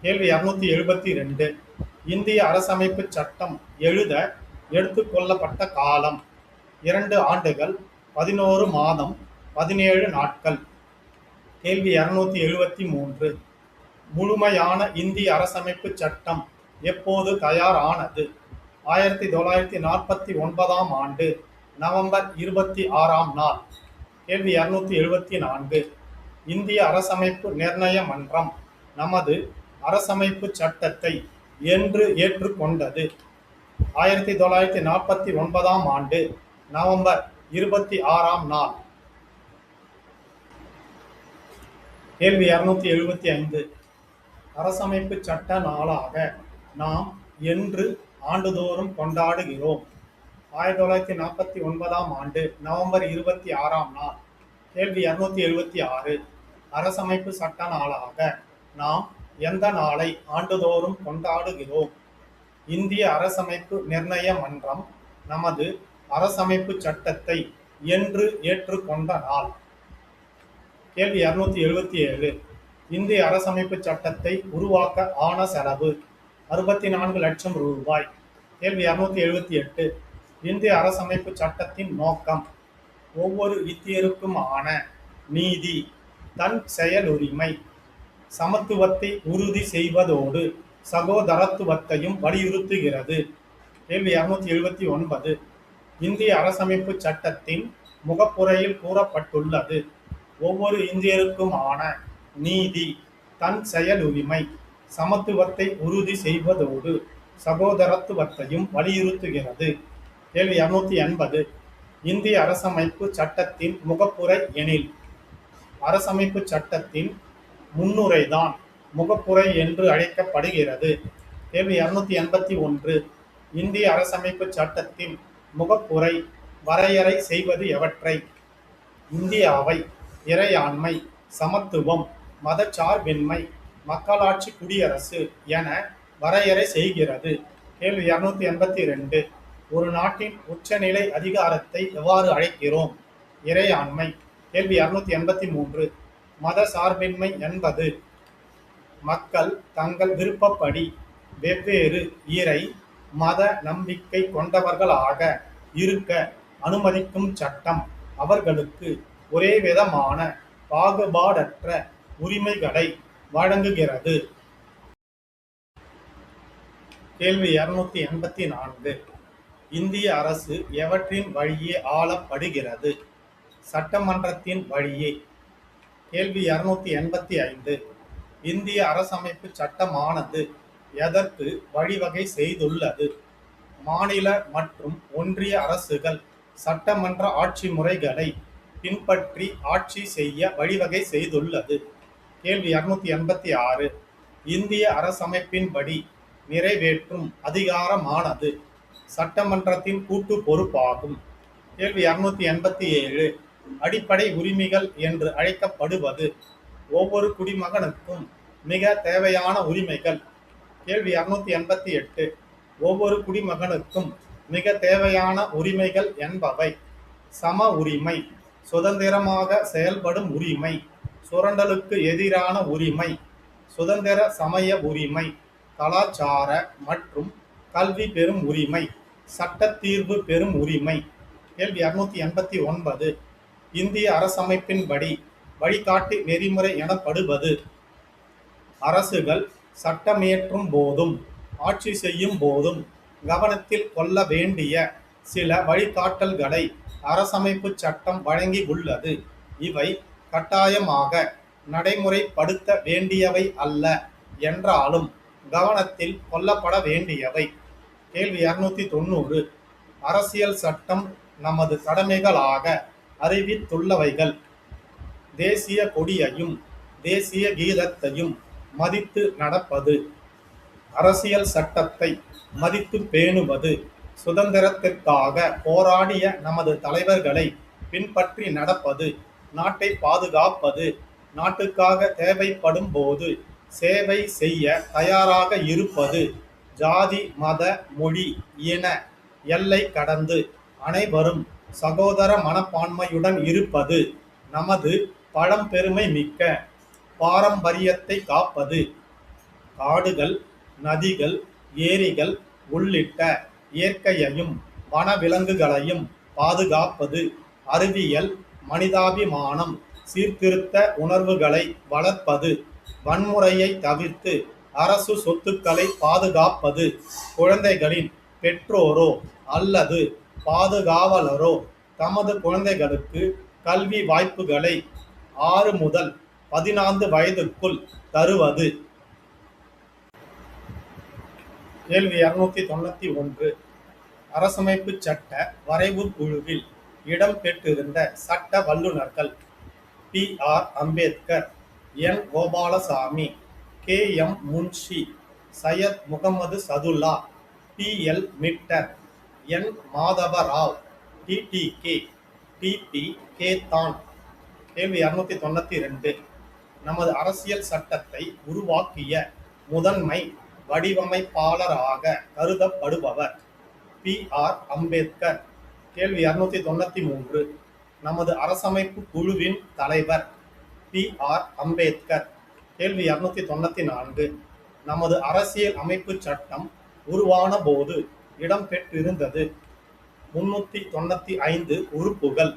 கேள்வி 272. இந்திய அரசமைப்பு சட்டம் எழுத எடுத்துக்கொள்ளப்பட்ட காலம் 2 ஆண்டுகள் 11 மாதம் 17 நாட்கள். கேள்வி 273. முழுமையான இந்திய அரசமைப்பு சட்டம் எப்போது தயாரானது? 1949ஆம் ஆண்டு நவம்பர் 26ஆம் நாள். கேள்வி 274. இந்திய அரசமைப்பு நிர்ணய மன்றம் நமது அரசமைப்பு சட்டத்தை என்று ஏற்றுக்கொண்டது? 1949ஆம் ஆண்டு நவம்பர் 26ஆம் நாள். கேள்வி 275. அரசமைப்பு சட்ட நாளாக நாம் என்று ஆண்டுதோறும் கொண்டாடுகிறோம்? 1949ஆம் ஆண்டு நவம்பர் 26ஆம் நாள். கேள்வி 276. அரசமைப்பு சட்ட நாளாக நாம் எந்த நாளை ஆண்டுதோறும் கொண்டாடுகிறோம்? இந்திய அரசமைப்பு நிர்ணய மன்றம் நமது அரசமைப்பு சட்டத்தை என்று ஏற்றுக்கொண்ட நாள். கேள்வி 277. இந்திய அரசமைப்பு சட்டத்தை உருவாக்க ஆன செலவு 64 லட்சம் ரூபாய். கேள்வி 278. இந்திய அரசமைப்பு சட்டத்தின் நோக்கம் ஒவ்வொரு இந்தியருக்குமான நீதி, தன் செயலுரிமை, சமத்துவத்தை உறுதி செய்வதோடு சகோதரத்துவத்தையும் வலியுறுத்துகிறது. கேள்வி 279. இந்திய அரசமைப்பு சட்டத்தின் முகப்புரையில் கூறப்பட்டுள்ளது ஒவ்வொரு இந்தியருக்குமான நீதி, தன் செயலுரிமை, சமத்துவத்தை உறுதி செய்வதோடு சகோதரத்துவத்தையும் வலியுறுத்துகிறது. கேள்வி 280. இந்திய அரசமைப்பு சட்டத்தின் முகப்புரை எனில் அரசமைப்பு சட்டத்தின் முன்னுரைதான் முகப்புரை என்று அழைக்கப்படுகிறது. கேள்வி 281. இந்திய அரசமைப்பு சட்டத்தின் முகப்புரை வரையறை செய்வது எவற்றை? இந்தியாவை இறையாண்மை, சமத்துவம், மதச்சார்பின்மை, மக்களாட்சி குடியரசு என வரையறை செய்கிறது. கேள்வி 282. ஒரு நாட்டின் உச்சநிலை அதிகாரத்தை எவ்வாறு அழைக்கிறோம்? இறையாண்மை. கேள்வி 283. மத சார்பின்மை என்பது மக்கள் தங்கள் விருப்பப்படி வெவ்வேறு இறை, மத நம்பிக்கை கொண்டவர்களாக இருக்க அனுமதிக்கும் சட்டம். அவர்களுக்கு ஒரே விதமான பாகுபாடற்ற உரிமைகளை வழங்குகிறது. கேள்வி 284. இந்திய அரசு எவற்றின் வழியே ஆளப்படுகிறது? சட்டமன்றத்தின் வழியே. கேள்வி 285. இந்திய அரசமைப்பு சட்டமானது எதற்கு வழிவகை செய்துள்ளது? மாநில மற்றும் ஒன்றிய அரசுகள் சட்டமன்ற ஆட்சி முறைகளை பின்பற்றி ஆட்சி செய்ய வழிவகை செய்துள்ளது. கேள்வி 286. இந்திய அரசமைப்பின்படி நிறைவேற்றும் அதிகாரமானது சட்டமன்றத்தின் கூட்டு பொறுப்பாகும். கேள்வி 287. அடிப்படை உரிமைகள் என்று அழைக்கப்படுவது ஒவ்வொரு குடிமகனுக்கும் மிக தேவையான உரிமைகள். கேள்வி 288. ஒவ்வொரு குடிமகனுக்கும் மிக தேவையான உரிமைகள் என்பவை: சம உரிமை, சுதந்திரமாக செயல்படும் உரிமை, சுரண்டலுக்கு எதிரான உரிமை, சுதந்திர சமய உரிமை, கலாச்சார மற்றும் கல்வி பெறும் உரிமை, சட்ட தீர்வு பெறும் உரிமை. கேள்வி 289. இந்திய அரசமைப்பின்படி வழிகாட்டி நெறிமுறை எனப்படுவது அரசுகள் சட்டமியற்றும் போதும் ஆட்சி செய்யும் போதும் கவனத்தில் கொள்ள வேண்டிய சில வழிகாட்டல்களை அரசமைப்பு சட்டம் வழங்கி உள்ளது. இவை கட்டாயமாக நடைமுறைப்படுத்த வேண்டியவை அல்ல என்றாலும் கவனத்தில் கொள்ளப்பட வேண்டியவை. கேள்வி 290. அரசியல் சட்டம் நமது கடமைகளாக அறிவித்துள்ளவைகள்: தேசிய கொடியையும் தேசிய கீதத்தையும் மதித்து நடப்பது, அரசியல் சட்டத்தை மதித்து பேணுவது, சுதந்திரத்திற்காக போராடிய நமது தலைவர்களை பின்பற்றி நடப்பது, நாட்டை பாதுகாப்பது, நாட்டுக்காக தேவைப்படும் போது சேவை செய்ய தயாராக இருப்பது, ஜாதி மத மொழி இன எல்லை கடந்து அனைவரும் சகோதர மனப்பான்மையுடன் இருப்பது, நமது பழம்பெருமை மிக்க பாரம்பரியத்தை காப்பது, காடுகள், நதிகள், ஏரிகள் உள்ளிட்ட இயற்கையையும் வனவிலங்குகளையும் பாதுகாப்பது, அறிவியல், மனிதாபிமானம், சீர்திருத்த உணர்வுகளை வளர்ப்பது, வன்முறையை தவிர்த்து அரசு சொத்துக்களை பாதுகாப்பது, குழந்தைகளின் பெற்றோரோ அல்லது பாதுகாவலரோ தமது குழந்தைகளுக்கு கல்வி வாய்ப்புகளை 6 முதல் 14 வயதுக்குள் தருவது. கேள்வி 291. அரசமைப்பு சட்ட வரைவு குழுவில் இடம் பெற்றிருந்த சட்ட வல்லுநர்கள்: B. R. Ambedkar, N. Gopalaswami, K. M. Munshi, Syed Mohammad Saadullah, B. L. Mitter, N. Madhavrao, T. T. K., D. P. Khaitan. கேள்வி 292. நமது அரசியல் சட்டத்தை உருவாக்கிய முதன்மை வடிவமைப்பாளராக கருதப்படுபவர்: பி. ஆர். அம்பேத்கர். கேள்வி 293. நமது அரசமைப்பு குழுவின் தலைவர்: பி. ஆர். அம்பேத்கர். கேள்வி 294. நமது அரசியல் அமைப்பு சட்டம் உருவான போது இடம்பெற்றிருந்தது: 395 உறுப்புகள்,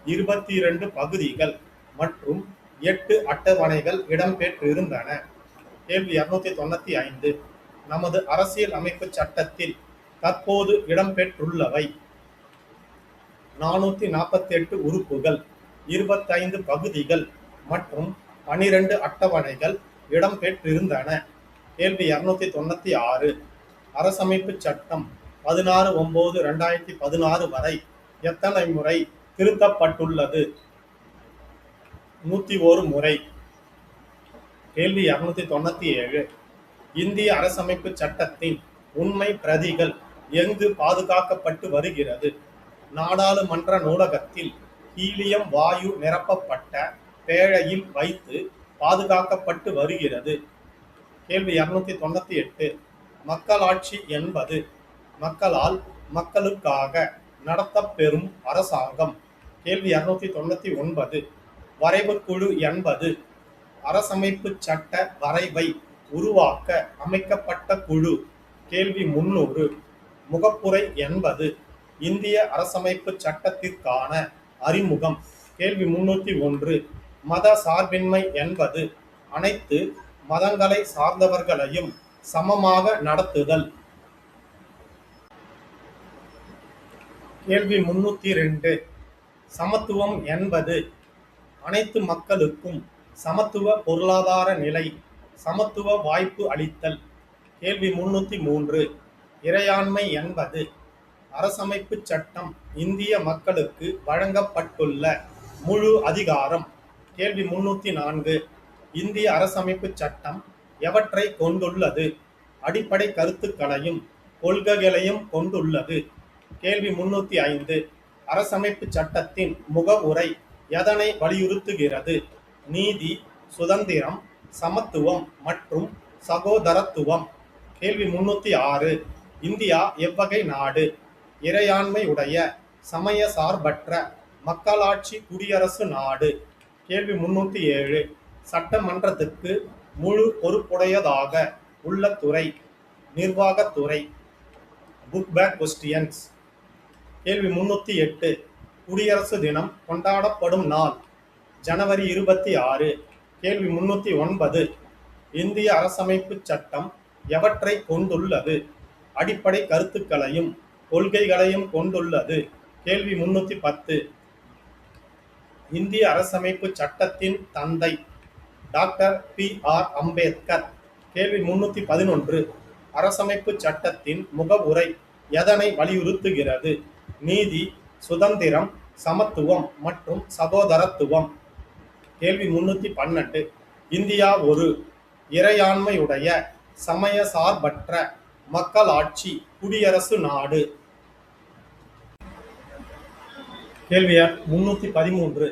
22 பகுதிகள் மற்றும் 8 அட்டவணைகள் இடம்பெற்றிருந்தன. கேள்வி 295. நமது அரசியல் அமைப்பு சட்டத்தில் தற்போது இடம்பெற்றுள்ளவை: 448 உறுப்புகள், 25 பகுதிகள் மற்றும் 12 அட்டவணைகள் இடம்பெற்றிருந்தன. கேள்வி 296. அரசமைப்பு சட்டம் 16/9/2016 வரை எத்தனை முறை திருத்தப்பட்டுள்ளது? 101 முறை. கேள்வி 297. இந்திய அரசமைப்பு சட்டத்தின் உண்மை பிரதிகள் எங்கு பாதுகாக்கப்பட்டு வருகிறது? நாடாளுமன்ற நூலகத்தில் ஹீலியம் வாயு நிரப்பப்பட்ட பேழையில் வைத்து பாதுகாக்கப்பட்டு வருகிறது. கேள்வி 298. மக்களாட்சி என்பது மக்களால் மக்களுக்காக நடத்தப்பெறும் அரசாங்கம். கேள்வி 299. வரைவுக்குழு என்பது அரசமைப்பு சட்ட வரைவை உருவாக்க அமைக்கப்பட்ட குழு. கேள்வி 300. முகப்புரை என்பது இந்திய அரசமைப்பு சட்டத்திற்கான அறிமுகம். கேள்வி 301. மத சார்பின்மை என்பது அனைத்து மதங்களை சார்ந்தவர்களையும் சமமாக நடத்துதல். கேள்வி 302. சமத்துவம் என்பது அனைத்து மக்களுக்கும் சமத்துவ பொருளாதார நிலை, சமத்துவ வாய்ப்பு அளித்தல். கேள்வி 303. இறையாண்மை என்பது அரசமைப்பு சட்டம் இந்திய மக்களுக்கு வழங்கப்பட்டுள்ள முழு அதிகாரம். கேள்வி 304. இந்திய அரசமைப்பு சட்டம் எவற்றை கொண்டுள்ளது? அடிப்படை கருத்துக்களையும் கொள்கைகளையும் கொண்டுள்ளது. கேள்வி 305. அரசமைப்பு சட்டத்தின் முகவுரை எதனை வலியுறுத்துகிறது? நீதி, சுதந்திரம், சமத்துவம் மற்றும் சகோதரத்துவம். கேள்வி 306. இந்தியா எவ்வகை நாடு? இறையாண்மை உடைய சமய சார்பற்ற மக்களாட்சி குடியரசு நாடு. கேள்வி 307. சட்டமன்றத்துக்கு முழு பொறுப்புடையதாக உள்ள துறை நிர்வாகத்துறை. Book back questions. கேள்வி 308. குடியரசு தினம் கொண்டாடப்படும் நாள் ஜனவரி 26. கேள்வி 309. இந்திய அரசமைப்பு சட்டம் எவற்றை கொண்டுள்ளது? அடிப்படை கருத்துக்களையும் கொள்கைகளையும் கொண்டுள்ளது. கேள்வி 310. இந்திய அரசமைப்பு சட்டத்தின் தந்தை டாக்டர் பி.ஆர். அம்பேத்கர். கேள்வி 311. அரசமைப்பு சட்டத்தின் முகவுரை எதனை வலியுறுத்துகிறது? நீதி, சுதந்திரம், சமத்துவம் மற்றும் சகோதரத்துவம். கேள்வி 312. இந்தியா ஒரு இறையாண்மையுடைய சமய சார்பற்ற மக்களாட்சி குடியரசு நாடு. கேள்வி 313.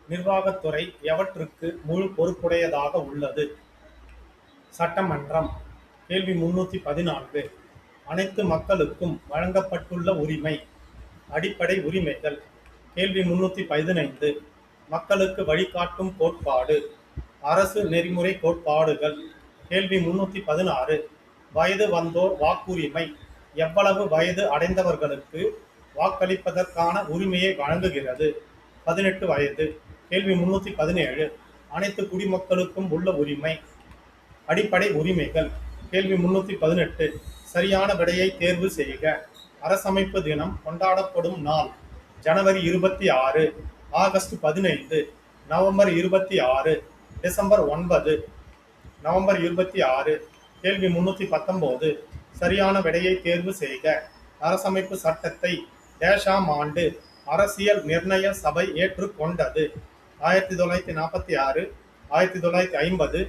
நிர்வாகத்துறை எவற்றுக்கு முழு பொறுப்புடையதாக உள்ளது? சட்டமன்றம். கேள்வி 314. அனைத்து மக்களுக்கும் வழங்கப்பட்டுள்ள உரிமை. அடிப்படை உரிமைகள். கேள்வி 315. மக்களுக்கு வழிகாட்டும் கோட்பாடு. அரசு நெறிமுறை கோட்பாடுகள். கேள்வி 316. வயது வந்தோர் வாக்குரிமை எவ்வளவு வயது அடைந்தவர்களுக்கு வாக்களிப்பதற்கான உரிமையை வழங்குகிறது? 18 வயது. கேள்வி 317. அனைத்து குடிமக்களுக்கும் உள்ள உரிமை. அடிப்படை உரிமைகள். கேள்வி 318. சரியான விடையை தேர்வு செய்க. அரசமைப்பு தினம் கொண்டாடப்படும் நாள் ஜனவரி 26, ஆகஸ்ட் 15, நவம்பர் 26, டிசம்பர் 9, நவம்பர் 26. கேள்வி 319. சரியான விடையை தேர்வு செய்க. அரசமைப்பு சட்டத்தை டேஷாம் ஆண்டு அரசியல் நிர்ணய சபை ஏற்றுக்கொண்டது? 1946, 1950,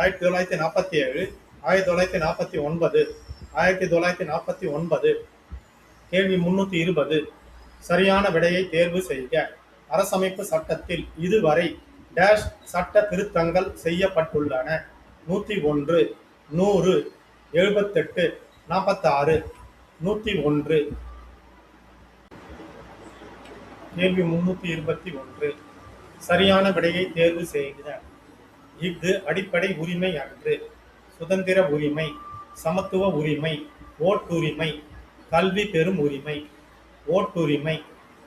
1947, 1949, 1949. கேள்வி 320. சரியான விடையை தேர்வு செய்க. அரசமைப்பு சட்டத்தில் இதுவரை டேஷ் சட்ட திருத்தங்கள் செய்யப்பட்டுள்ளன? 101, 100, 78, 46. 101. கேள்வி 321. சரியான விடையை தேர்வு செய்க. இஃது அடிப்படை உரிமை அன்று. சுதந்திர உரிமை, சமத்துவ உரிமை, ஓட்டுரிமை, கல்வி பெறும் உரிமை. ஓட்டுரிமை.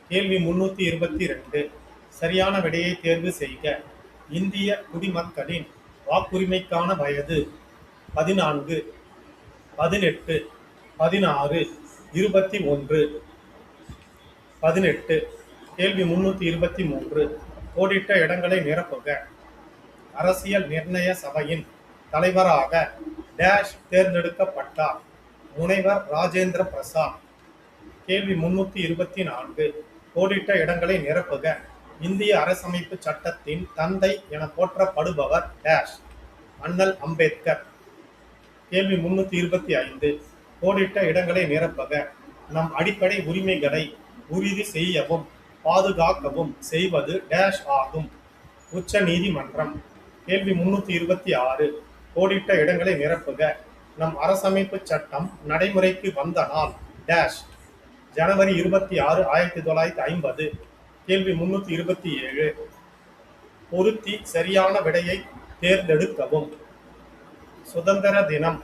கேள்வி 322. சரியான விடையை தேர்வு செய்க. இந்திய குடிமக்களின் வாக்குரிமைக்கான வயது 14, 18, 16, 21. 18. கேள்வி 323. கோடிட்ட இடங்களை நிரப்புக. அரசியல் நிர்ணய சபையின் தலைவராக டேஷ் தேர்ந்தெடுக்கப்பட்டார்? முனைவர் ராஜேந்திர பிரசாத். கேள்வி 324. கோடிட்ட இடங்களை நிரப்புக. இந்திய அரசமைப்பு சட்டத்தின் தந்தை என போற்றப்படுபவர் டேஷ்? அண்ணல் அம்பேத்கர். கேள்வி 325. கோடிட்ட இடங்களை நிரப்புக. நம் அடிப்படை உரிமைகளை உறுதி செய்யவும் பாதுகாக்கவும் செய்வது டேஷ் ஆகும்? உச்ச நீதிமன்றம். கேள்வி 326. கோடிட்ட இடங்களை நிரப்புக. நம் அரசமைப்பு சட்டம் நடைமுறைக்கு வந்த நாள் டேஷ்? ஜனவரி 26, 1950. கேள்வி 327. பொருத்தி சரியான விடையை தேர்ந்தெடுக்கவும். சுதந்திர தினம்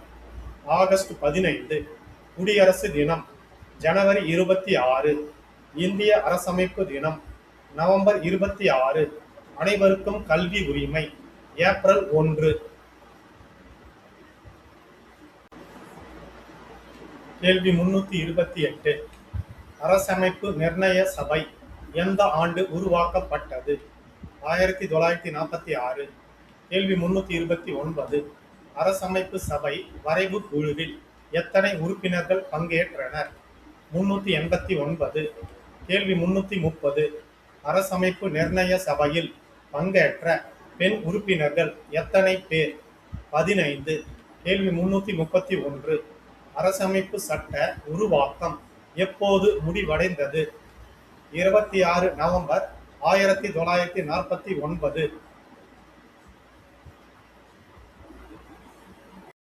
ஆகஸ்ட் 15, குடியரசு தினம் ஜனவரி 26, இந்திய அரசமைப்பு தினம் நவம்பர் 26, அனைவருக்கும் கல்வி உரிமை ஏப்ரல் 1. கேள்வி 328. அரசமைப்பு நிர்ணய சபை எந்த ஆண்டு உருவாக்கப்பட்டது? 1946. கேள்வி 329. அரசமைப்பு சபை வரைவு குழுவில் எத்தனை உறுப்பினர்கள் பங்கேற்றனர்? 389. கேள்வி 330. அரசமைப்பு நிர்ணய சபையில் பங்கேற்ற பெண் உறுப்பினர்கள் எத்தனை பேர்? 15. கேள்வி 331. அரசமைப்பு சட்ட உருவாக்கம் எப்போது முடிவடைந்தது? 26 நவம்பர் 1949.